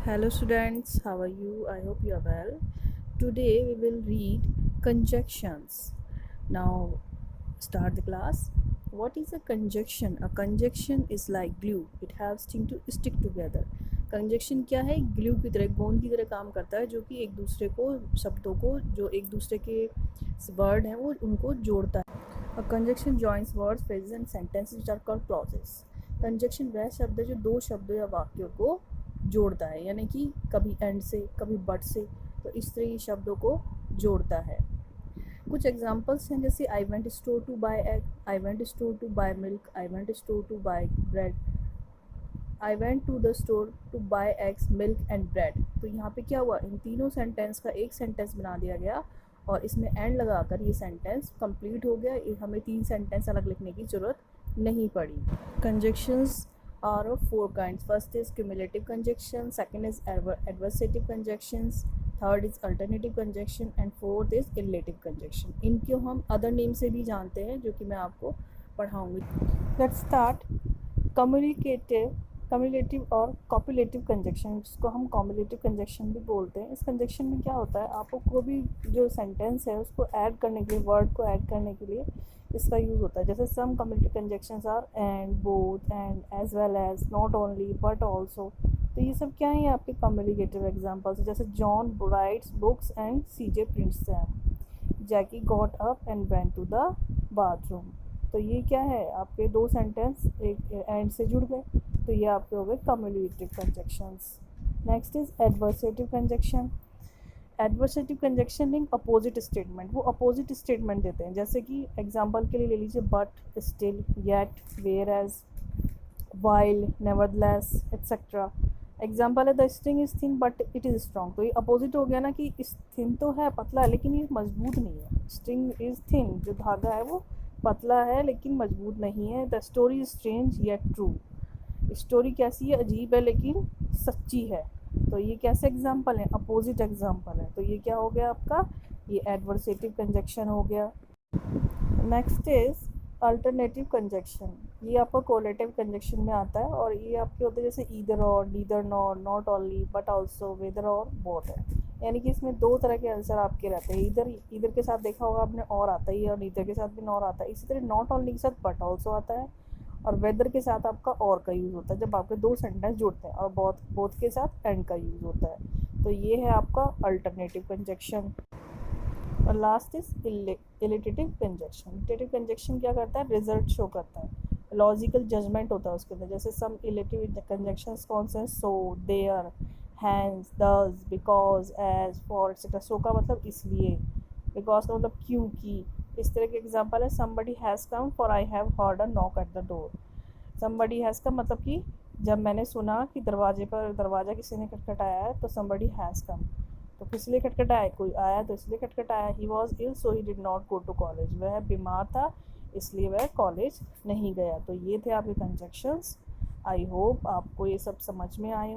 Hello students, how are you? I hope you are well. Today we will read conjunctions. Now start the class. What is a conjunction? A conjunction is like glue. It has things to stick together. Conjunction क्या है? Glue की तरह, गोंद की तरह काम करता है, जो कि एक दूसरे को, शब्दों को, जो एक दूसरे के वर्ड हैं वो उनको जोड़ता है. A conjunction joins words, phrases and sentences which are called clauses. Conjunction वह शब्द है जो दो शब्दों या वाक्यों को जोड़ता है, यानी कि कभी एंड से कभी बट से, तो इस तरह ये शब्दों को जोड़ता है. कुछ एग्जांपल्स हैं, जैसे I went store to buy egg, I went store to buy milk, I went store to buy bread, I went to the store to buy eggs milk and bread. तो यहाँ पे क्या हुआ, इन तीनों सेंटेंस का एक सेंटेंस बना दिया गया और इसमें एंड लगाकर ये सेंटेंस कंप्लीट हो गया. हमें तीन सेंटेंस अलग लिखने की ज़रूरत नहीं पड़ी. Conjunctions are of four kinds. First is cumulative conjunction, second is adversative conjunctions, third is alternative conjunction and fourth is relative conjunction. इनको हम other name से भी जानते हैं, जो कि मैं आपको पढ़ाऊँगी. Let's start cumulative और copulative conjunction, जिसको हम cumulative conjunction भी बोलते हैं. इस conjunction में क्या होता है, आपको कोई भी जो sentence है उसको ऐड करने के लिए, वर्ड को ऐड करने के लिए इसका यूज़ होता है. जैसे some cumulative conjunctions are and, both, and, as well as, not only, but also. तो ये सब क्या है, आपके कम्युनिकेटिव एग्जांपल्स. जैसे John writes books and CJ prints them, Jackie got up and went to the bathroom. तो ये क्या है, आपके दो सेंटेंस एक एंड से जुड़ गए, तो ये आपके हो गए cumulative conjunctions. Next is adversative conjunction. Adversative conjunction mean opposite statement, वो अपोजिट स्टेटमेंट देते हैं. जैसे कि एग्जांपल के लिए ले लीजिए, but, still, yet, whereas, while, nevertheless, etcetera. Example है the string is thin but it is strong. तो ये अपोजिट हो गया ना, कि इस थिन तो है, पतला है, लेकिन ये मजबूत नहीं है. स्ट्रिंग इज थिन, जो धागा है वो पतला है लेकिन मजबूत नहीं है. The story is strange yet true. Story कैसी है, अजीब है लेकिन सच्ची है. तो ये कैसे एग्जाम्पल है, अपोजिट एग्जाम्पल है. तो ये क्या हो गया आपका, ये एडवर्सेटिव कंजक्शन हो गया. Next is alternative conjunction. ये आपका कोलेटिव कंजक्शन में आता है और ये आपके होते हैं जैसे either or, neither nor, not only, but also, whether or, both है. यानी कि इसमें दो तरह के आंसर आपके रहते हैं. इधर के साथ देखा होगा आपने और आता ही है, और नीदर के साथ भी नॉर आता है. इसी तरह नॉट ओनली के साथ बट ऑल्सो आता है, और वेदर के साथ आपका और का यूज़ होता है जब आपके दो सेंटेंस जुड़ते हैं, और बोथ के साथ एंड का यूज़ होता है. तो ये है आपका अल्टरनेटिव कंजक्शन. और लास्ट इज इलिटेटिव कंजक्शन. इलिटेटिव कंजक्शन क्या करता है, रिजल्ट शो करता है, लॉजिकल जजमेंट होता है उसके अंदर. जैसे सम इलिटेटिव कंजक्शंस कौन से हैं, सो, देयर, हैंस, दस, बिकॉज, एज, फॉर, एक्सेट्रा. सो का मतलब इसलिए, बिकॉज का मतलब क्योंकि. इस तरह के एग्जांपल है, somebody has come for I have heard a knock at the door. Somebody has come मतलब कि जब मैंने सुना कि दरवाज़ा किसी ने खटखटाया है, तो समबडी हैज़ कम. तो किस लिए खटखटाया, कोई आया तो इसलिए खटखटाया. He was ill so he did not go to college. वह बीमार था इसलिए वह कॉलेज नहीं गया. तो ये थे आपके कंजक्शंस. आई होप आपको ये सब समझ में आए.